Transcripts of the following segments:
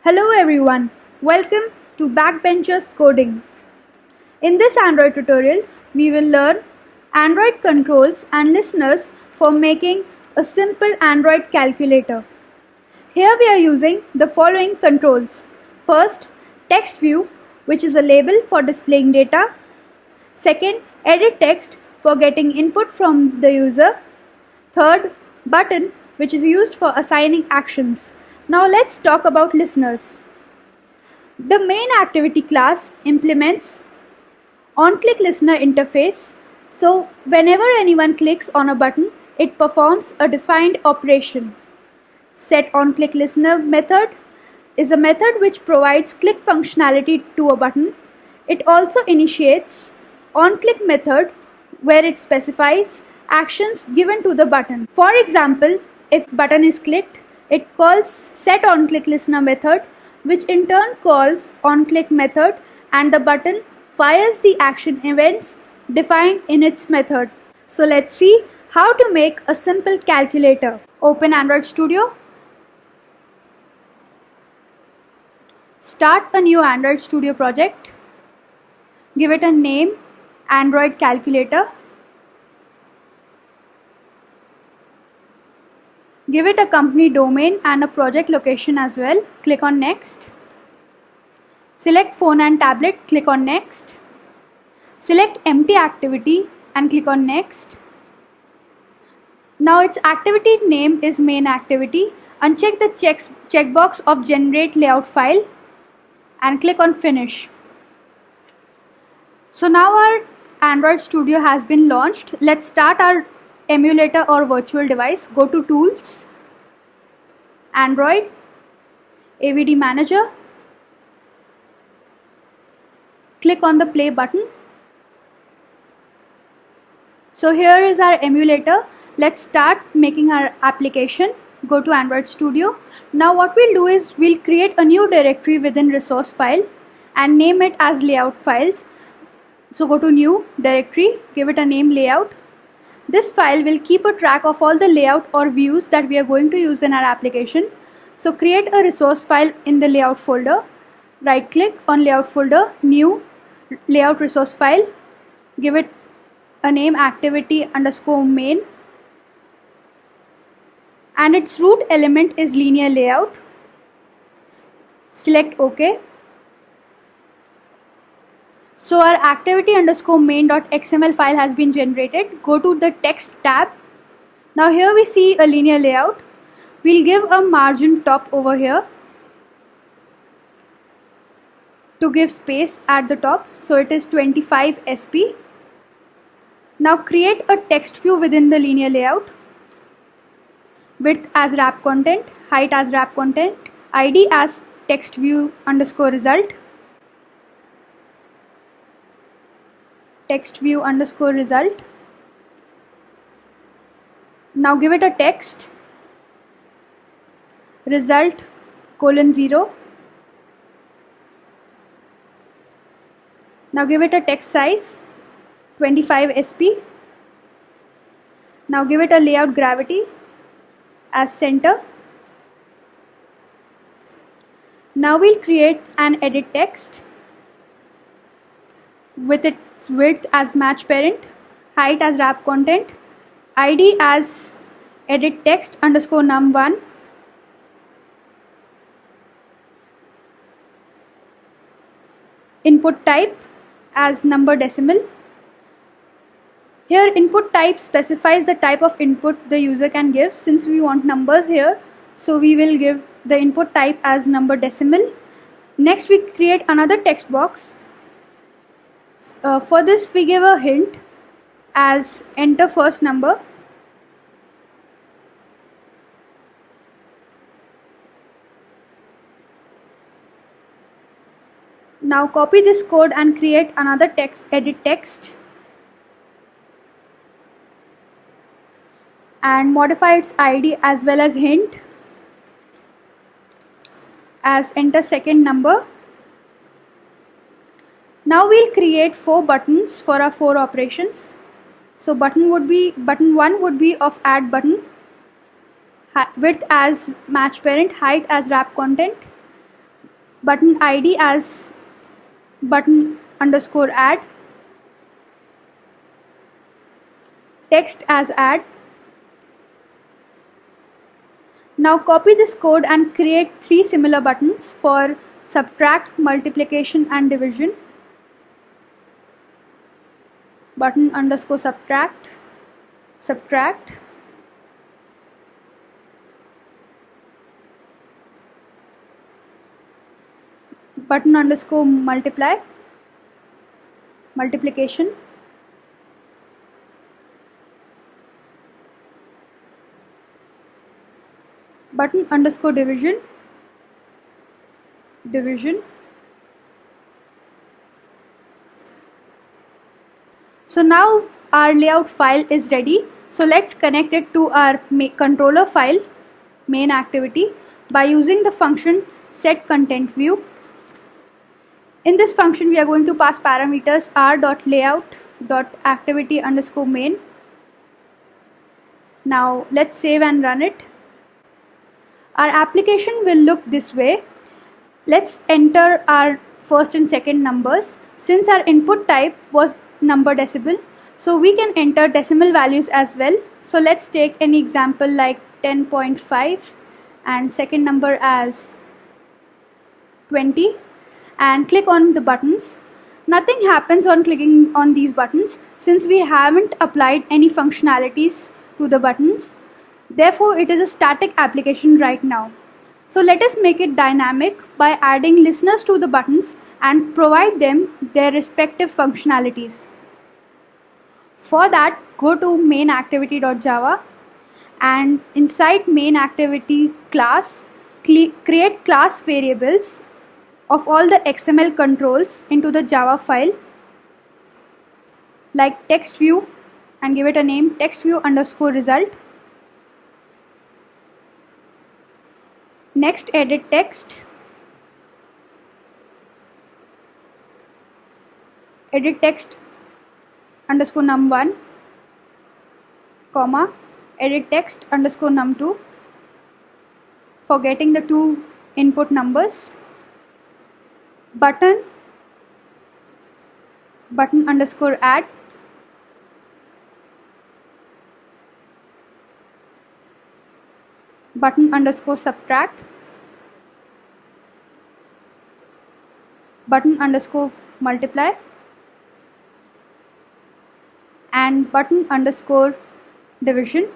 Hello everyone, welcome to Backbenchers Coding. In this Android tutorial, we will learn Android controls and listeners for making a simple Android calculator. Here we are using the following controls. First, text view, which is a label for displaying data. Second, edit text for getting input from the user. Third, button, which is used for assigning actions. Now let's talk about listeners. The main activity class implements on-click listener interface. So whenever anyone clicks on a button, it performs a defined operation. Set on-click listener method is a method which provides click functionality to a button. It also initiates on-click method where it specifies actions given to the button. For example, if button is clicked, it calls set on-click listener method, which in turn calls on-click method, and the button fires the action events defined in its method. So let's see how to make a simple calculator. Open Android Studio. Start a new Android Studio project. Give it a name, Android Calculator. Give it a company domain and a project location as well. Click on Next. Select phone and tablet. Click on Next. Select empty activity and click on Next. Now its activity name is main activity. Uncheck the checkbox of generate layout file and click on Finish. So now our Android Studio has been launched. Let's start our emulator or virtual device. Go to Tools, Android, AVD Manager. Click on the play button. So here is our emulator. Let's start making our application. Go to Android Studio. Now what we'll do is we'll create a new directory within resource file and name it as layout files. So go to new directory, give it a name layout. This file will keep a track of all the layout or views that we are going to use in our application. So create a resource file in the layout folder. Right click on layout folder, new layout resource file. Give it a name activity_main. And its root element is linear layout. Select OK. So our activity_main.xml file has been generated. Go to the text tab. Now here we see a linear layout. We'll give a margin top over here to give space at the top. So it is 25 SP. Now create a text view within the linear layout. Width as wrap content, height as wrap content, ID as text view underscore result. Text view underscore result. Now give it a text result :0. Now give it a text size 25 SP. Now give it a layout gravity as center. Now we'll create an edit text with its width as match parent, height as wrap content, ID as edit text underscore num1, input type as number decimal. Here input type specifies the type of input the user can give. Since we want numbers here, so we will give the input type as number decimal. Next we create another text box. For this we give a hint as enter first number. Now copy this code and create another text, edit text, and modify its ID as well as hint as enter second number. Now we'll create 4 buttons for our 4 operations. So button 1 would be of add button, width as match parent, height as wrap content, button ID as button underscore add, text as add. Now copy this code and create 3 similar buttons for subtract, multiplication and division. Button underscore subtract, subtract, button underscore multiply, multiplication, button underscore division, division. So now our layout file is ready. So let's connect it to our controller file, main activity, by using the function setContentView. In this function, we are going to pass parameters r.layout.activity underscore main. Now let's save and run it. Our application will look this way. Let's enter our first and second numbers. Since our input type was number decimal, so we can enter decimal values as well. So let's take an example like 10.5 and second number as 20 and click on the buttons. Nothing happens on clicking on these buttons since we haven't applied any functionalities to the buttons. Therefore, it is a static application right now. So let us make it dynamic by adding listeners to the buttons and provide them their respective functionalities. For that, go to mainActivity.java and inside mainActivity class, create class variables of all the XML controls into the Java file like TextView and give it a name TextView underscore result. Next, edit text, edit text underscore num1, comma, edit text underscore num2 for getting the 2 input numbers, button underscore add, button underscore subtract, button underscore multiply, and button underscore division.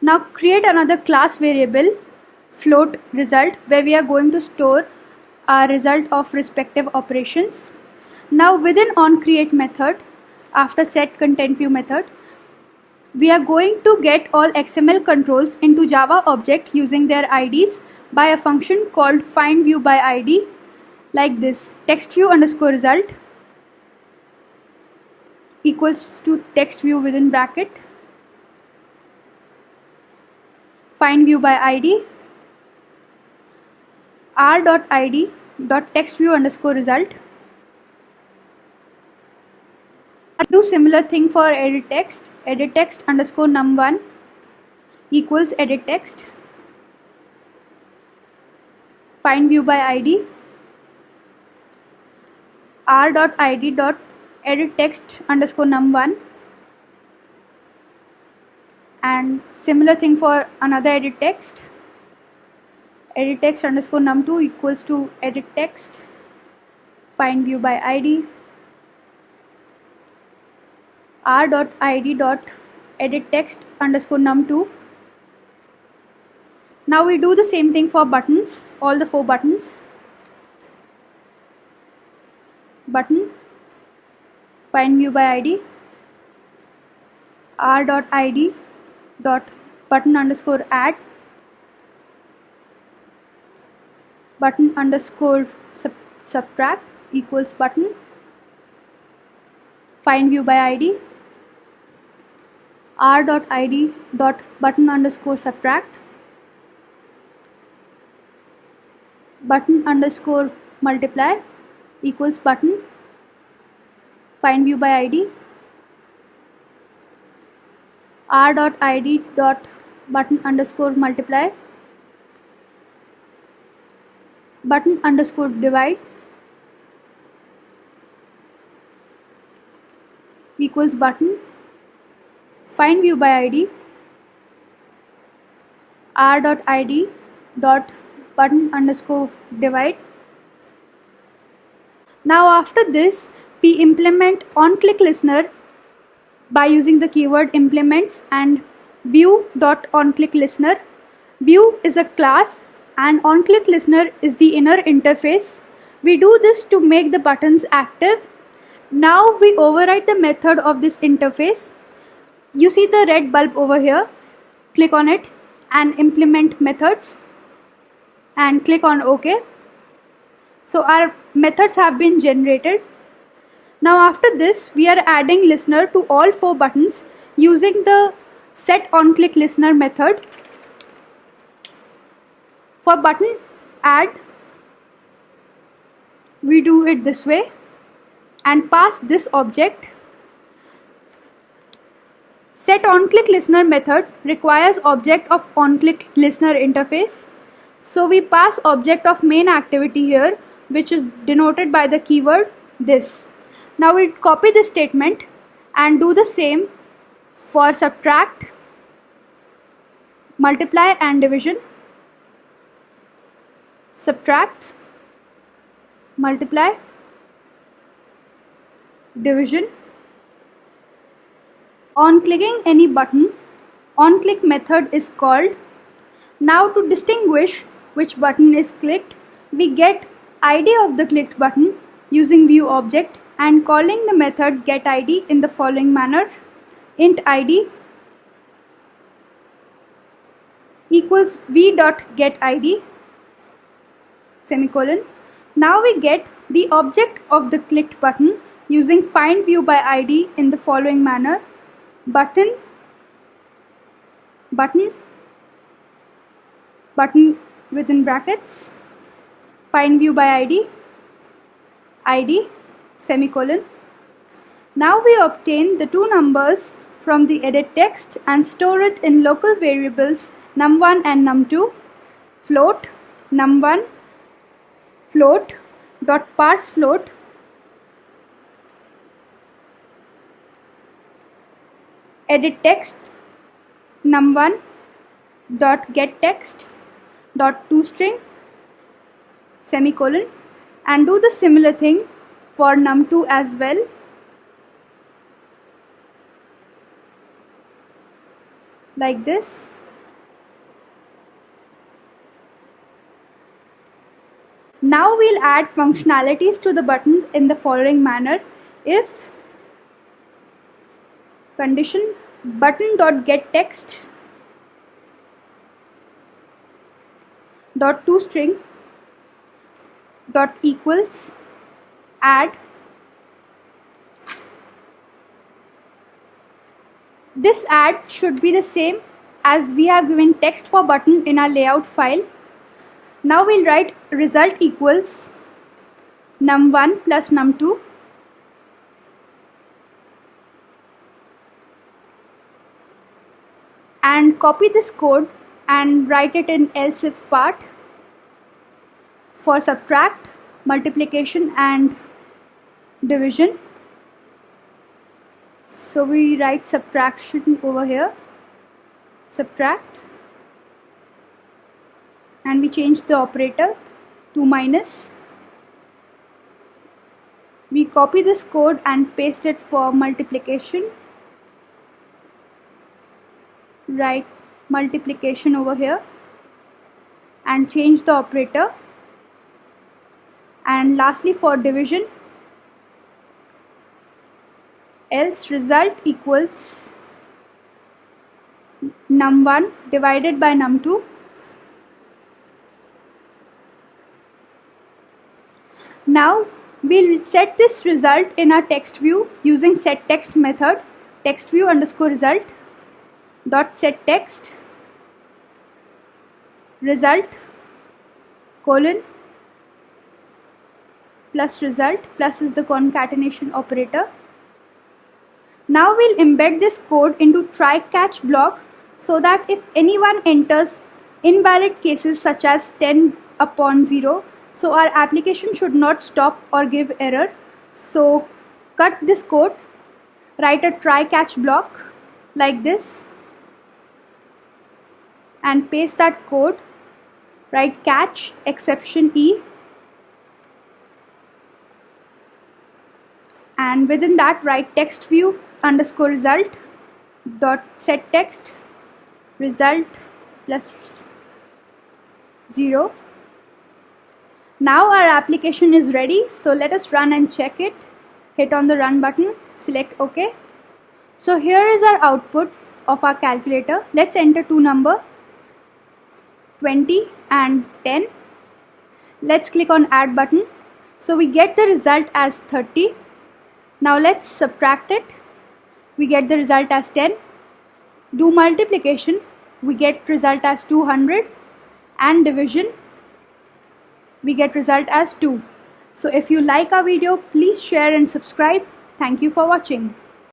Now create another class variable float result where we are going to store our result of respective operations. Now within onCreate method, after setContentView method, we are going to get all XML controls into Java object using their IDs by a function called findViewById, like this TextView underscore result equals to TextView within bracket, findViewById r.id.textView underscore result. Do similar thing for edit text underscore num1 equals edit text, findViewById r.id.edit text underscore num1, and similar thing for another edit text underscore num2 equals to edit text, findViewById r.id.edit text underscore num2. Now we do the same thing for buttons, all the 4 buttons. Button, findViewById r.id.button underscore add, button underscore subtract equals button, findViewById r.id.button underscore subtract, button underscore multiply equals button, findViewById r.id. button underscore multiply, button underscore divide equals button, find view by id, r.id dot button underscore divide. Now after this, we implement onClick listener by using the keyword implements and view.onClick listener. View is a class and onClick listener is the inner interface. We do this to make the buttons active. Now we override the method of this interface. You see the red bulb over here. Click on it and implement methods and click on OK. So our methods have been generated. Now after this, we are adding listener to all 4 buttons using the setOnClick listener method. For button add, we do it this way and pass this object. SetOnClick listener method requires object of onClick listener interface. So we pass object of main activity here, which is denoted by the keyword this. Now we copy this statement and do the same for subtract, multiply and division. Subtract, multiply, division. On clicking any button, onClick method is called. Now to distinguish which button is clicked, we get ID of the clicked button using view object and calling the method getID in the following manner. Int id equals v.getID semicolon. Now we get the object of the clicked button using find view by id in the following manner. Button within brackets, find view by id semicolon. Now we obtain the 2 numbers from the edit text and store it in local variables num1 and num2. Float num1 float dot parse float edit text num1 dot get text dot toString semicolon, and do the similar thing for num2 as well. Like this. Now we'll add functionalities to the buttons in the following manner. If condition button.getText dot toString dot equals add. This add should be the same as we have given text for button in our layout file. Now we'll write result equals num1 plus num2 and copy this code and write it in else if part for subtract, multiplication and division. So we write subtraction over here, subtract, and we change the operator to minus. We copy this code and paste it for multiplication. Write multiplication over here and change the operator. And lastly for division, else result equals num1 divided by num2. Now we'll set this result in our text view using setText method. Text view underscore result dot setText result colon plus result, plus is the concatenation operator. Now we'll embed this code into try catch block so that if anyone enters invalid cases such as 10/0, so our application should not stop or give error. So cut this code, write a try catch block like this and paste that code, write catch exception E, and within that write text view underscore result dot set text result plus 0. Now our application is ready, so let us run and check it. Hit on the run button, select OK. So here is our output of our calculator. Let's enter two numbers, 20 and 10. Let's click on add button. So we get the result as 30. Now let's subtract it. We get the result as 10. Do multiplication. We get result as 200, and division we get result as 2. So if you like our video, please share and subscribe. Thank you for watching.